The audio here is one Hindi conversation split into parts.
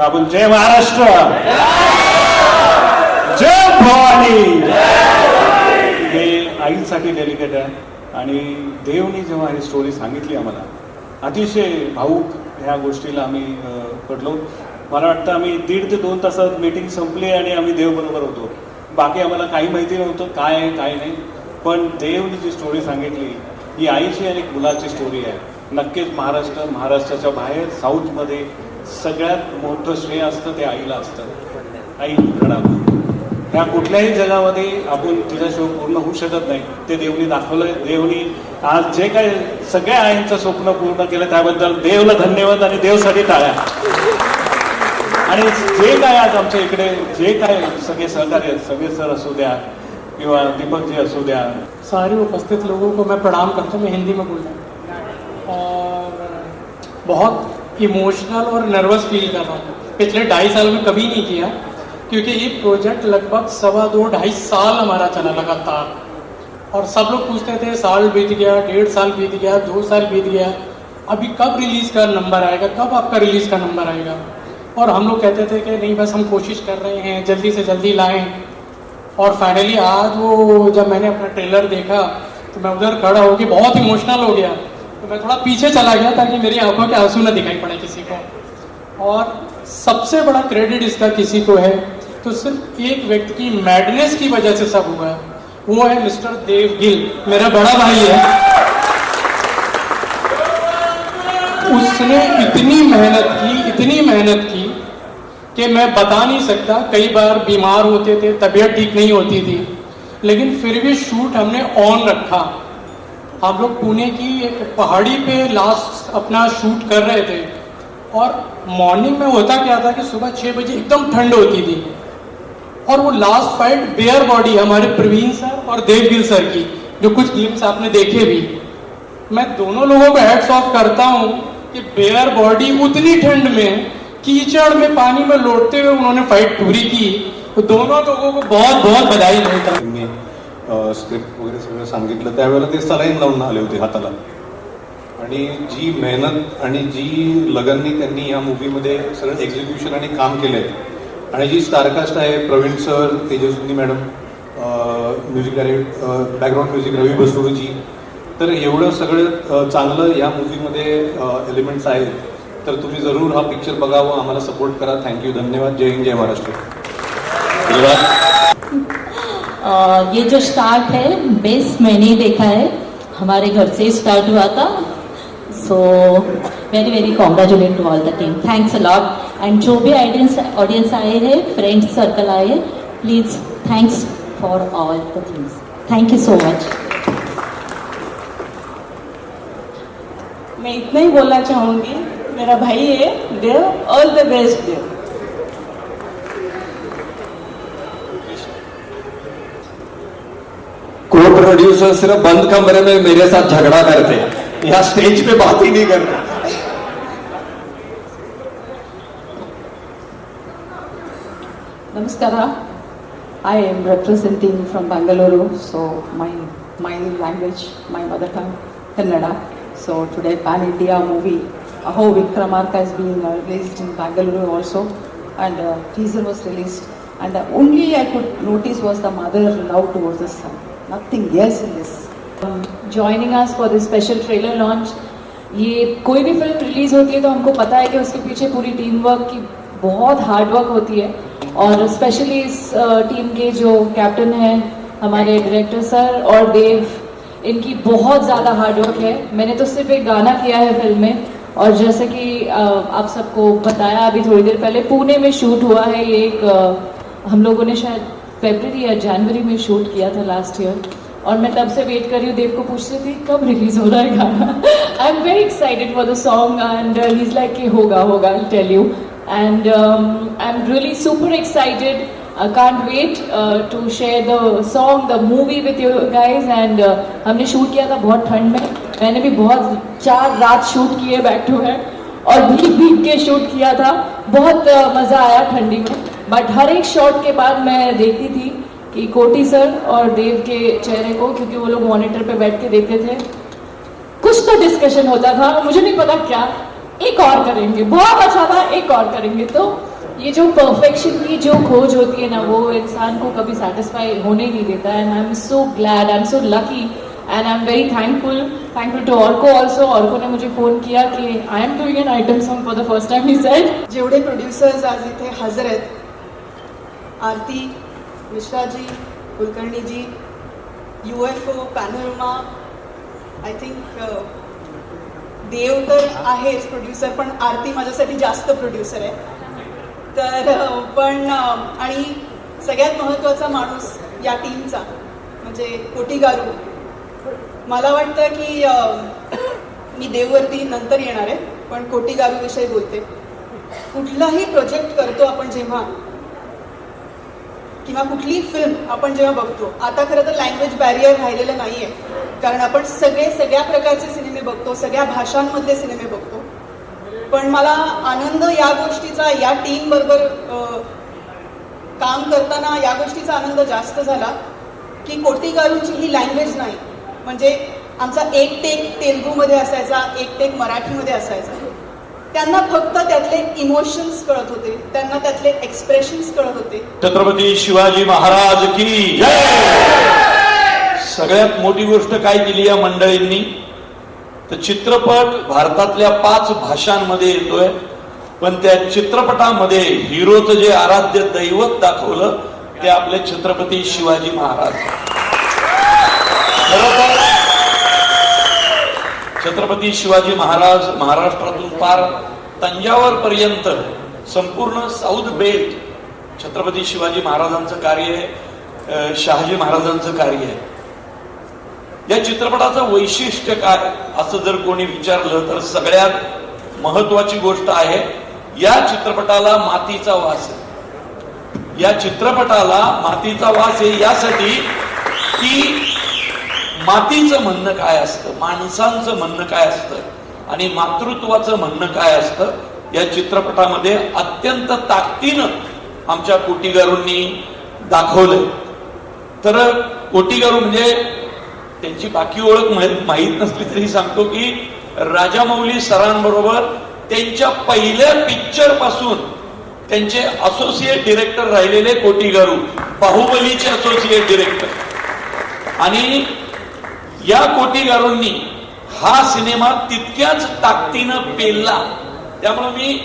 आपण जय महाराष्ट्र, जय भवानी. हे आईसाठी डेलिकेट आहे. आणि देवनी जेव्हा ही स्टोरी सांगितली आम्हाला, अतिशय भाऊक ह्या गोष्टीला आम्ही पडलो. मला वाटतं आम्ही 1.5 ते 2 तासात मीटिंग संपली आणि आम्ही देवबरोबर होतो. बाकी आम्हाला काही माहिती नव्हतं काय आहे काय नाही. पण देवनी जी स्टोरी सांगितली ही आईची आणि मुलाची स्टोरी आहे. नक्कीच महाराष्ट्राच्या बाहेर साऊथमध्ये सगळ्यात मोठं श्रेय असतं ते आईला असतं. आई प्रणाम. ह्या कुठल्याही जगामध्ये आपण तिच्याशिवाय पूर्ण होऊ शकत नाही. ते देवनी दाखवलंय. देवनी आज जे काय सगळ्या आईंचं स्वप्न पूर्ण केलं त्याबद्दल देवला धन्यवाद आणि देवसाठी टाळ्या. आणि जे काय आज आमच्या इकडे जे काय सगळे सहकार्य, सगळे सर असू द्या किंवा दीपक जी असू द्या, सारे उपस्थित लोगों को मैं प्रणाम करता हूँ. मैं हिंदी में बोल रहा हूँ और बहुत इमोशनल और नर्वस फील कर रहा हूँ. पिछले 2.5 साल में कभी नहीं किया, क्योंकि ये प्रोजेक्ट लगभग 2.25 साल हमारा चला लगातार. और सब लोग पूछते थे साल बीत गया, 1.5 साल बीत गया, 2 साल बीत गया, अभी कब रिलीज़ का नंबर आएगा, कब आपका रिलीज़ का नंबर आएगा. और हम लोग कहते थे कि नहीं बस हम कोशिश कर रहे हैं जल्दी से जल्दी लाएं. और फाइनली आज वो जब मैंने अपना ट्रेलर देखा तो मैं उधर खड़ा होकर बहुत इमोशनल हो गया. तो मैं थोड़ा पीछे चला गया ताकि मेरी आंखों के आंसू न दिखाई पड़े किसी को. और सबसे बड़ा क्रेडिट इसका किसी को है तो सिर्फ एक व्यक्ति की मैडनेस की वजह से सब हुआ है. वो है मिस्टर देव गिल, मेरा बड़ा भाई है. उसने इतनी मेहनत की कि मैं बता नहीं सकता. कई बार बीमार होते थे, तबीयत ठीक नहीं होती थी, लेकिन फिर भी शूट हमने ऑन रखा. हम लोग पुणे की एक पहाड़ी पे लास्ट अपना शूट कर रहे थे और मॉर्निंग में होता क्या था कि सुबह 6 बजे एकदम ठंड होती थी. और वो लास्ट फाइट बेयर बॉडी हमारे प्रवीण सर और देवगिल सर की, जो कुछ गेम्स आपने देखे भी, मैं दोनों लोगों को हेड्स ऑफ करता हूँ कि बेयर बॉडी उतनी ठंड में कीचड़ में पानी में लौटते हुए उन्होंने फाइट पूरी की. तो दोनों लोगों को बहुत बहुत बधाई देता हूं. मी स्क्रिप्ट वगैरे सगळं सांगितलं त्यावेळेला ते सलाईन लावून आले होते हाताला. आणि जी मेहनत आणि जी लगननी त्यांनी या मूवीमध्ये सगळं एक्झिक्युशन आणि काम केलं आहे. आणि जी स्टारकास्ट आहे, Praveen sir, Tejaswini madam, music director, background music Ravi Basruji. तर एवढं सगळं चांगलं या मूवीमध्ये एलिमेंट्स आहेत. तर तुम्ही जरूर हा पिक्चर बघावं, आम्हाला सपोर्ट करा. थँक्यू, धन्यवाद. जय हिंद, जय महाराष्ट्र. ये जो स्टार्ट है बेस्ट मैंने देखा है, हमारे घर से स्टार्ट हुआ था. So very very congratulate to all the team. Thanks a lot. And जो भी ऑडियंस आए हैं, फ्रेंड्स सर्कल आए हैं, please thanks for all the things. Thank you so much. मैं इतना ही बोलना चाहूँगी, मेरा भाई है Dev, all the best Dev. को प्रोड्यूसर सिर्फ बंद कमरे में मेरे साथ झगड़ा करते हैं, यहाँ स्टेज पे बात ही नहीं करते. Namaskara. I am representing from Bangalore, so my language, my mother tongue, Kannada. So today Pan India movie Aho Vikramarka is being released in Bangalore also, and teaser was released, and the only I could notice was the mother love towards the son. Nothing else in this. Joining us for this special trailer launch. ये कोई भी फिल्म रिलीज होती है तो हमको पता है कि उसके पीछे पूरी टीम वर्क की बहुत हार्ड वर्क होती है. और स्पेशली इस टीम के जो कैप्टन हैं हमारे डायरेक्टर सर और देव, इनकी बहुत ज़्यादा हार्डवर्क है. मैंने तो सिर्फ एक गाना किया है फिल्म में, और जैसे कि आप सबको बताया अभी थोड़ी देर पहले, पुणे में शूट हुआ है. ये एक हम लोगों ने शायद फरवरी या जनवरी में शूट किया था लास्ट ईयर. और मैं तब से वेट कर रही हूँ, देव को पूछ रही थी कब रिलीज हो रहा है गाना. I am very excited for the song and he is like कि होगा I tell you. And I am really super excited. I can't wait to share the song, the movie with you guys. And हमने शूट किया था बहुत ठंड में. मैंने भी बहुत 4 रात शूट किए बैक टू बैक और भीग के शूट किया था. बहुत मज़ा आया ठंडी में. बट हर एक शॉट के बाद मैं देखती थी कि कोटी सर और देव के चेहरे को, क्योंकि वो लोग मॉनिटर पे बैठ के देखते थे, कुछ तो डिस्कशन होता था, मुझे नहीं पता क्या, एक और करेंगे, बहुत अच्छा था, एक और करेंगे. तो ये जो परफेक्शन की जो खोज होती है ना, वो इंसान को कभी सेटिस्फाई होने नहीं देता. And I am so glad, I am so lucky and I am very thankful to Arko also. Arko ने मुझे फ़ोन किया कि I am doing an item song for the first time. He said जेवढे प्रोड्युसर्स आज इथे हजर आहेत, Aarti Mishraji, Kulkarniji, UFO, panorama, I think Dev तर आहेच प्रोड्युसर, पण आरती माझ्यासाठी जास्त प्रोड्युसर आहे. तर पण आणि सगळ्यात महत्त्वाचा माणूस या टीमचा म्हणजे कोटी गारू. मला वाटतं की मी देववरती नंतर येणार आहे, पण कोटी गारूविषयी बोलते. कुठलाही प्रोजेक्ट करतो आपण जेव्हा, किंवा कुठलीही फिल्म आपण जेव्हा बघतो, आता खरं तर लँग्वेज बॅरियर राहिलेलं नाही आहे, कारण आपण सगळ्या प्रकारचे सिनेमे बघतो, सगळ्या भाषांमधले सिनेमे बघतो. पण मला आनंद या गोष्टीचा, या टीमबरोबर काम करताना या गोष्टीचा आनंद जास्त झाला की कोटी गारूंची ही लँग्वेज नाही. म्हणजे आमचा एक टेक तेलुगूमध्ये असायचा, एक टेक मराठीमध्ये असायचा. त्यांना फक्त त्यातले इमोशन्स कळत होते, त्यांना त्यातले एक्सप्रेशन्स कळत होते. छत्रपती शिवाजी महाराज की जय. सगळ्यात मोठी गोष्ट काय केली या मंडळींनी, तर चित्रपट भारतातल्या 5 भाषांमध्ये येतोय, पण त्या चित्रपटामध्ये हिरोचं जे आराध्य दैवत दाखवलं ते आपले छत्रपती शिवाजी महाराज. खरं छत्रपती शिवाजी महाराज महाराष्ट्रातून पार तंजावर पर्यंत संपूर्ण साऊथ बेल्ट छत्रपती शिवाजी महाराजांचं कार्य आहे, शहाजी महाराजांचं कार्य आहे. या चित्रपटाचं वैशिष्ट्य काय असं जर कोणी विचारलं तर सगळ्यात महत्वाची गोष्ट आहे, या चित्रपटाला मातीचा वास आहे. या चित्रपटाला मातीचा वास आहे यासाठी की मातीचं म्हणणं काय असतं, माणसांचं म्हणणं काय असतं आणि मातृत्वाचं म्हणणं काय असतं, या चित्रपटामध्ये अत्यंत ताकदीनं आमच्या कोटीगारूंनी दाखवलंय. तर कोटीगारू म्हणजे त्यांची बाकी ओळख माहीत नसली तरी सांगतो की राजामौली सरांबरोबर त्यांच्या पहिल्या पिक्चर पासून त्यांचे असोसिएट डिरेक्टर राहिलेले कोटीगारू, बाहुबलीचे असोसिएट डिरेक्टर. आणि या कोटीगारूंनी हा सिनेमा तितक्याच ताकदीनं पेलला. त्यामुळे मी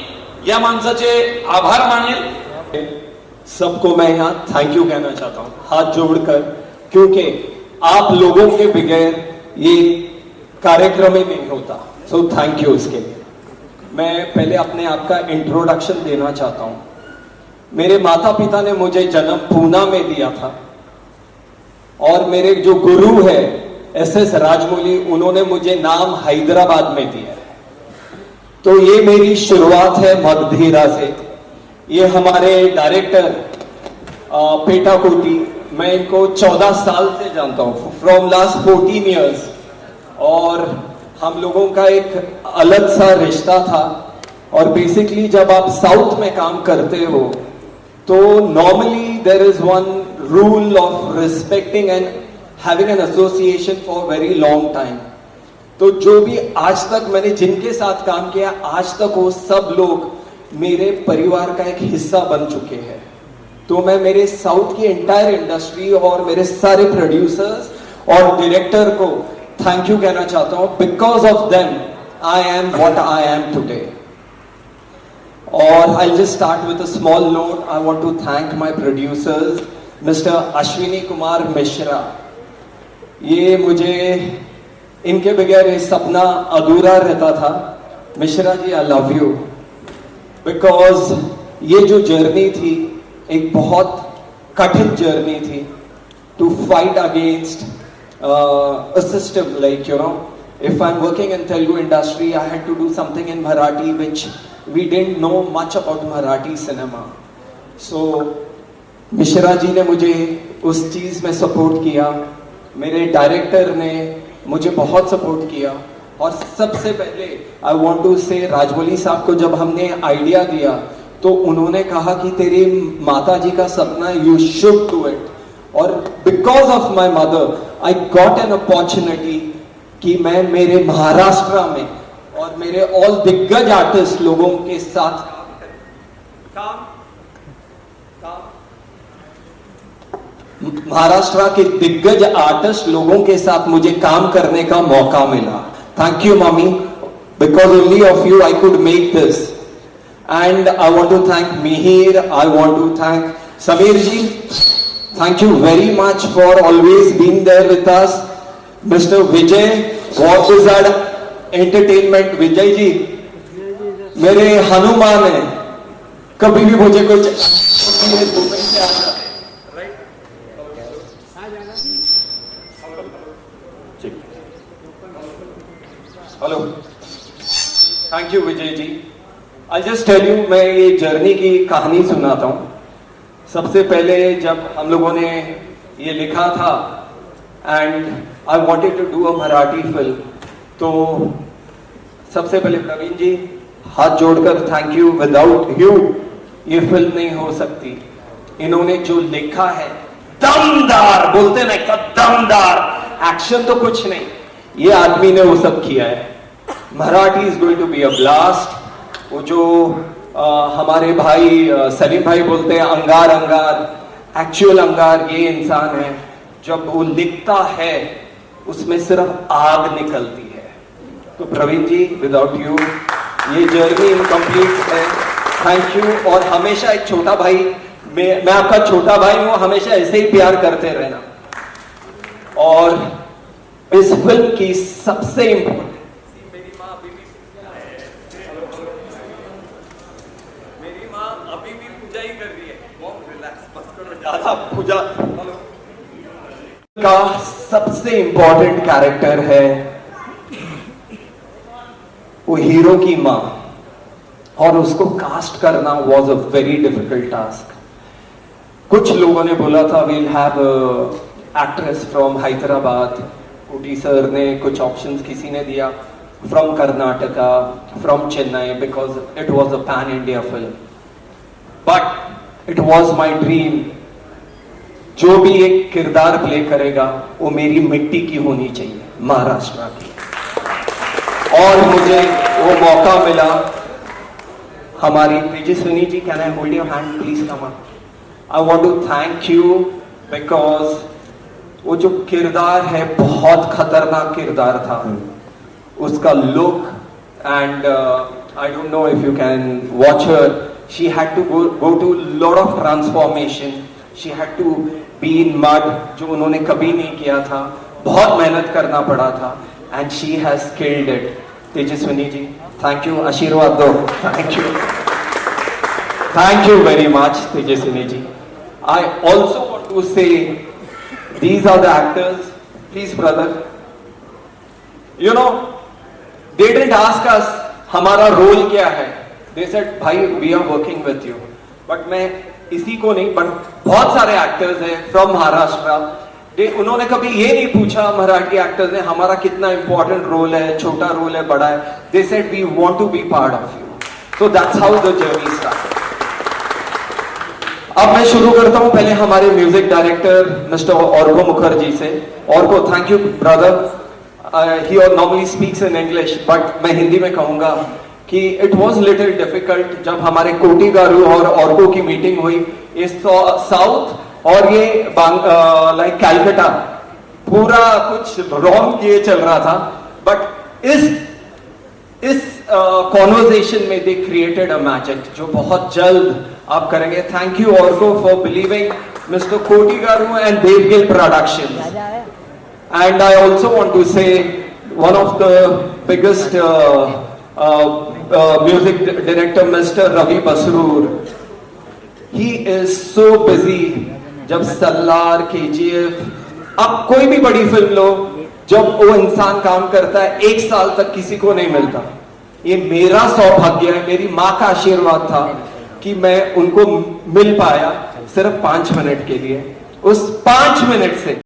या माणसाचे आभार मानेल. सबको मैं यहाँ थैंक यू कहना चाहता हूँ हाथ जोड़कर, क्योंकि आप लोगों के बगैर ये कार्यक्रम ही नहीं होता. सो थैंक यू उसके लिए. मैं पहले अपने आप का इंट्रोडक्शन देना चाहता हूँ. मेरे माता पिता ने मुझे जन्म पूना में दिया था और मेरे जो गुरु है SS राजमौली, उन्होंने मुझे नाम हैदराबाद में दिया है. तो ये मेरी शुरुआत है मगधीरा से. ये हमारे डायरेक्टर पेटा कोटी, मैं इनको 14 साल से जानता हूँ, फ्रॉम लास्ट 14 ईयर्स. और हम लोगों का एक अलग सा रिश्ता था. और बेसिकली जब आप साउथ में काम करते हो तो normally there is one rule of respecting and having an association for very long time. तो जो भी आज तक मैंने जिनके साथ काम किया, आज तक वो सब लोग मेरे परिवार का एक हिस्सा बन चुके हैं. तो मैं मेरे साउथ की एंटायर इंडस्ट्री और मेरे सारे प्रोड्यूसर्स और डायरेक्टर को थैंक यू कहना चाहता हूं. Because of them I am what I am today. और I just start with a small note. I want to thank my producers mister Ashwini Kumar Mishra. ये मुझे इनके बगैर ये सपना अधूरा रहता था. Mishra ji I love you, because ये जो जर्नी थी एक बहुत कठिन जर्नी थी to fight against a system, like, you know, if I'm working in Telugu industry, I had to do something in Marathi which we didn't know much about Marathi cinema. So Mishra ji ने मुझे उस चीज में सपोर्ट किया, मेरे डायरेक्टर ने मुझे बहुत सपोर्ट किया. और सबसे पहले आई वांट टू से राजमौली साहब को जब हमने आइडिया दिया तो उन्होंने कहा कि तेरी माता जी का सपना, यू शुड डू इट. और because of my mother I got an opportunity कि मैं मेरे महाराष्ट्र में और मेरे ऑल दिग्गज आर्टिस्ट लोगों के साथ काम महाराष्ट्र के दिग्गज आर्टिस्ट लोगों के साथ मुझे काम करने का मौका मिला. Thank you mummy, because only of you I could make this. And I want to thank Mihir, I want to thank Sameer ji. Thank you very much for always being there with us. Mister Vijay, what is that entertainment. Vijay ji मेरे हनुमान है, कभी भी मुझे कुछ दुबई से आता है. Hello, thank you Vijay ji. I just tell you, मैं ये जर्नी की कहानी सुनाता हूँ. सबसे पहले जब हम लोगों ने ये लिखा था and I wanted to do a Marathi film, तो सबसे पहले प्रवीण जी हाथ जोड़कर थैंक यू. विदाउट यू ये फिल्म नहीं हो सकती. इन्होंने जो लिखा है दमदार, बोलते ना दमदार एक्शन, तो कुछ नहीं, ये आदमी ने वो सब किया है. Marathi is going to be a blast. वो जो हमारे भाई सलीम भाई बोलते हैं अंगार अंगार, एक्चुअल अंगार ये इंसान है. जब वो लिखता है उसमें सिर्फ आग निकलती है. तो प्रवीण जी विदाउट यू ये जर्नी इनकम्प्लीट है. Thank you. और हमेशा एक छोटा भाई, मैं आपका छोटा भाई हूं, हमेशा ऐसे ही प्यार करते रहना. और इस फिल्म की सबसे इंपॉर्टेंट, मेरी माँ अभी भी पूजा ही कर रही है. बहुत रिलैक्स, बस करो, ज्यादा पूजा. का सबसे इंपॉर्टेंट कैरेक्टर है वो हीरो की माँ, और उसको कास्ट करना was a very difficult task. कुछ लोगों ने बोला था we'll have actress from Hyderabad. Koti sir ने कुछ ऑप्शंस किसी ने दिया from Karnataka, from Chennai, because it was a pan India film. But it was my dream, जो भी एक किरदार प्ले करेगा वो मेरी मिट्टी की होनी चाहिए, महाराष्ट्र की. और मुझे वो मौका मिला. हमारी Tejaswini ji, can I hold your hand please come up. I want to thank you because वो जो किरदार है बहुत खतरनाक किरदार था. उसका look and I don't know if you can watch her. She had to go to lot of transformation. She had to be in mud, जो उन्होंने कभी नहीं किया था. बहुत मेहनत करना पड़ा था and she has killed it. Tejaswini ji thank you. आशीर्वाद दो. Thank you. Thank you very much, Tejaswini ji. I also want to say, these are the actors. Please, brother. You know, they didn't ask us, हमारा रोल क्या है. They said, भाई, we are working with you. But मैं इसी को नहीं, but बहुत सारे actors हैं from Maharashtra. उन्होंने कभी ये नहीं पूछा मराठी एक्टर्स ने हमारा कितना इंपॉर्टेंट रोल है, छोटा रोल है, बड़ा है. They said, we want to be part of you. So that's how the journey started. अब मैं शुरू करता हूं पहले हमारे music director mister Orko Mukherjee से. Orko, thank you brother. He normally speaks in English, but मैं हिंदी में कहूंगा कि इट वाज लिटिल डिफिकल्ट जब हमारे कोटी गारू और ऑर्को की मीटिंग हुई. ये साउथ और ये लाइक कैलकाटा पूरा कुछ रॉन्ग किए चल रहा था, बट इस कॉन्वर्सेशन में दे क्रिएटेड अ मैजिक जो बहुत जल्द आप करेंगे. Thank you Orko for believing mister Koti garu and Devgill productions. And I also want to say one of the biggest music director mister Ravi Basrur. He is so busy. जब सल्लार, केजीएफ, अब कोई भी बड़ी फिल्म लो, जब वो इंसान काम करता है 1 साल तक किसी को नहीं मिलता. ये मेरा सौभाग्य है, मेरी माँ का आशीर्वाद था कि मैं उनको मिल पाया सिर्फ 5 मिनट के लिए. उस 5 मिनट से